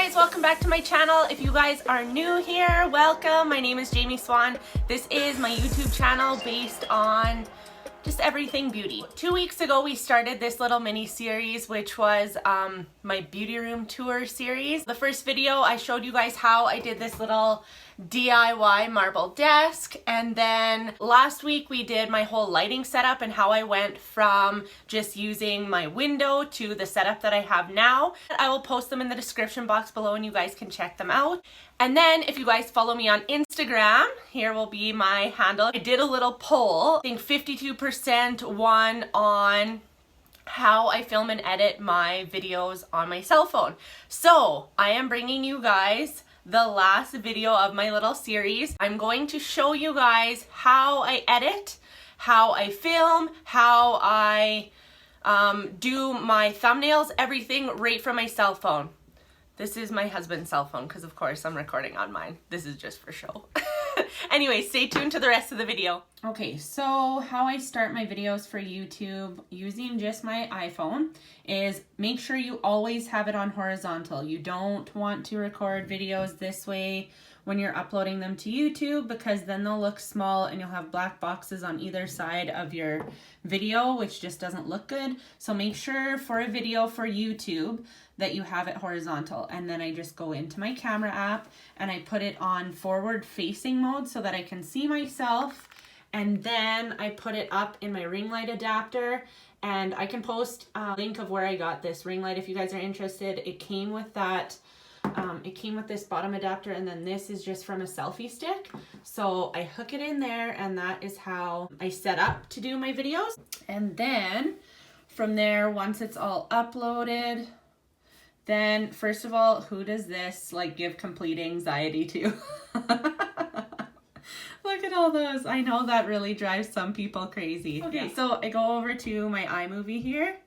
guys, welcome back to my channel. If you guys are new here, welcome. My name is Jamie Swan. This is my YouTube channel based on just everything beauty. 2 weeks ago we started this little mini series, which was my beauty room tour series. The first video I showed you guys how I did this little DIY marble desk, and then last week we did my whole lighting setup and how I went from just using my window to the setup that I have now. I will post them in the description box below and you guys can check them out. And then if you guys follow me on Instagram, here will be my handle. I did a little poll. I think 52% won on how I film and edit my videos on my cell phone. So I am bringing you guys the last video of my little series. I'm going to show you guys how I edit, how I film, how I do my thumbnails, everything right from my cell phone. This is my husband's cell phone because of course I'm recording on mine. This is just for show. Anyway, stay tuned to the rest of the video. Okay, so how I start my videos for YouTube using just my iPhone is make sure you always have it on horizontal. You don't want to record videos this way when you're uploading them to YouTube because then they'll look small and you'll have black boxes on either side of your video, which just doesn't look good. So make sure for a video for YouTube that you have it horizontal. And then I just go into my camera app and I put it on forward facing mode so that I can see myself. And then I put it up in my ring light adapter, and I can post a link of where I got this ring light if you guys are interested. It came with that, it came with this bottom adapter, and then this is just from a selfie stick. So I hook it in there, and that is how I set up to do my videos. And then from there, once it's all uploaded, then first of all, who does this like give complete anxiety to? Look at all those. I know that really drives some people crazy. Okay, yeah. So I go over to my iMovie here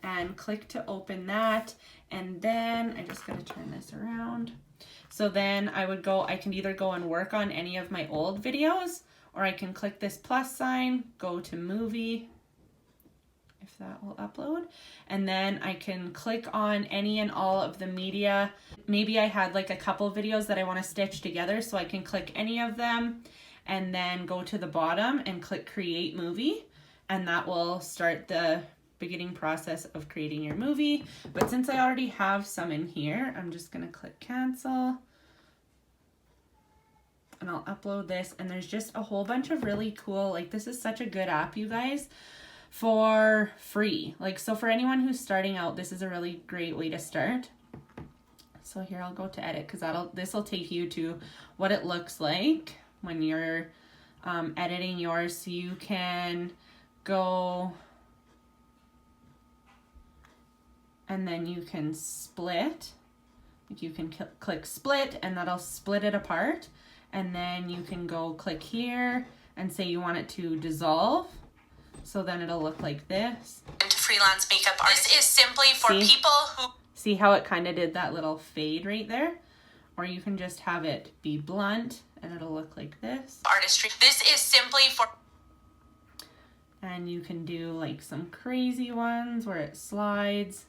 and click to open that. And then I just gotta turn this around. So then I can either go and work on any of my old videos, or I can click this plus sign, go to movie, if that will upload, and then I can click on any and all of the media. Maybe I had like a couple videos that I want to stitch together, so I can click any of them and then go to the bottom and click create movie, and that will start the beginning process of creating your movie. But since I already have some in here, I'm just gonna click cancel and I'll upload this. And there's just a whole bunch of really cool, like this is such a good app, you guys, for free. Like, so for anyone who's starting out, this is a really great way to start. So here I'll go to edit because this will take you to what it looks like when you're editing yours. So you can go and then you can split. Like you can click split and that'll split it apart. And then you can go click here and say you want it to dissolve. So then it'll look like this. Into freelance makeup artist. This is simply for people who... See how it kind of did that little fade right there? Or you can just have it be blunt and it'll look like this. Artistry. This is simply for... And you can do like some crazy ones where it slides.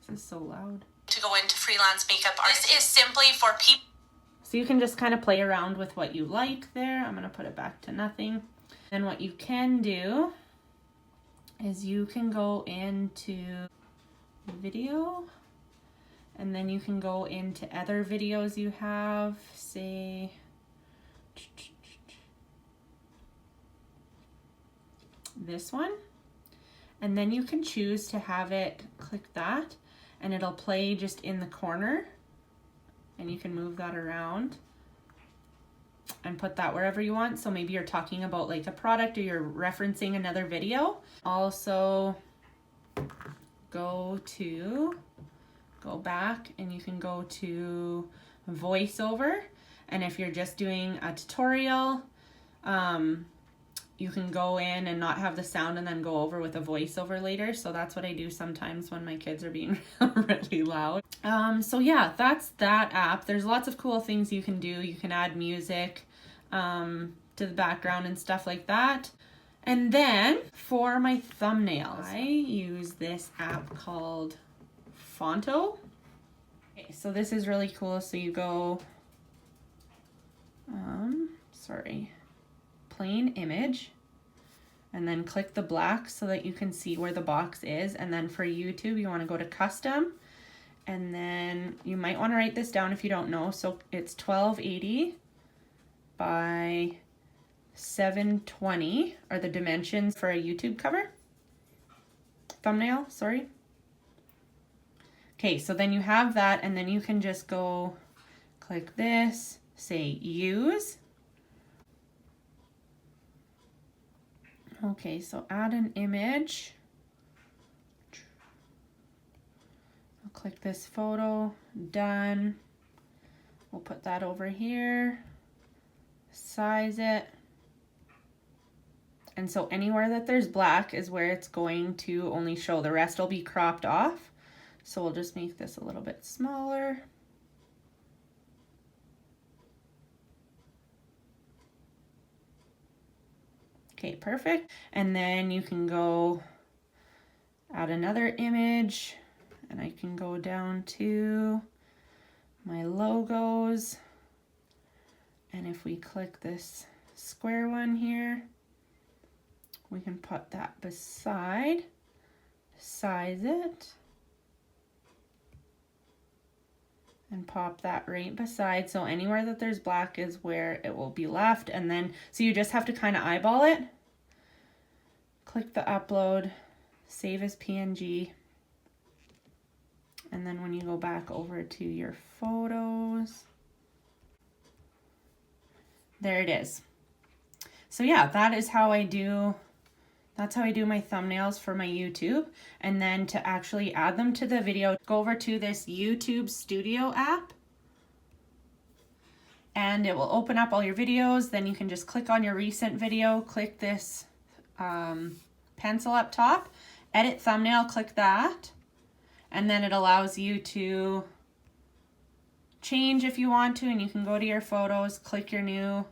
This is so loud. To go into freelance makeup artist. This is simply for people... So you can just kind of play around with what you like there. I'm going to put it back to nothing. Then what you can do is you can go into video, and then you can go into other videos you have, say, this one. And then you can choose to have it, click that, and it'll play just in the corner. And you can move that around and put that wherever you want. So maybe you're talking about like a product or you're referencing another video. Also go back and you can go to voiceover. And if you're just doing a tutorial, you can go in and not have the sound and then go over with a voiceover later. So that's what I do sometimes when my kids are being really loud. So yeah, that's that app. There's lots of cool things you can do. You can add music to the background and stuff like that. And then for my thumbnails, I use this app called Phonto. Okay, so this is really cool. So you go, plain image, and then click the black so that you can see where the box is. And then for YouTube, you want to go to custom, and then you might want to write this down if you don't know. So it's 1280 by 720 are the dimensions for a YouTube cover. Thumbnail, sorry. Okay, so then you have that, and then you can just go click this, say use. Okay, so add an image. I'll click this photo, done. We'll put that over here, size it. And so anywhere that there's black is where it's going to only show. The rest will be cropped off. So we'll just make this a little bit smaller. Okay, perfect. And then you can go add another image, and I can go down to my logos. And if we click this square one here, we can put that beside, size it, and pop that right beside. So anywhere that there's black is where it will be left. And then, so you just have to kind of eyeball it. Click the upload, save as PNG. And then when you go back over to your photos, there it is. So yeah, that is how I do, that's how I do my thumbnails for my YouTube. And then to actually add them to the video, go over to this YouTube Studio app, and it will open up all your videos. Then you can just click on your recent video, click this pencil up top, edit thumbnail, click that, and then it allows you to change if you want to, and you can go to your photos, click your new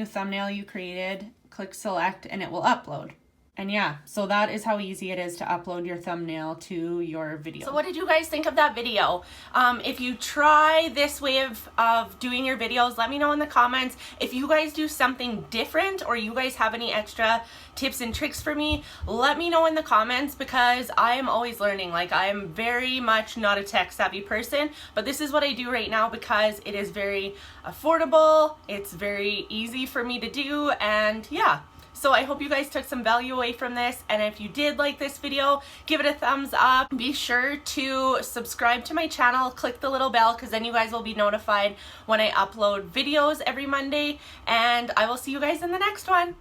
thumbnail you created, click select, and it will upload. And yeah, so that is how easy it is to upload your thumbnail to your video. So what did you guys think of that video? If you try this way of doing your videos, let me know in the comments. If you guys do something different, or you guys have any extra tips and tricks for me, let me know in the comments, because I am always learning. Like, I am very much not a tech savvy person, but this is what I do right now because it is very affordable, it's very easy for me to do, and yeah. So I hope you guys took some value away from this, and if you did like this video, give it a thumbs up. Be sure to subscribe to my channel, click the little bell, because then you guys will be notified when I upload videos every Monday, and I will see you guys in the next one.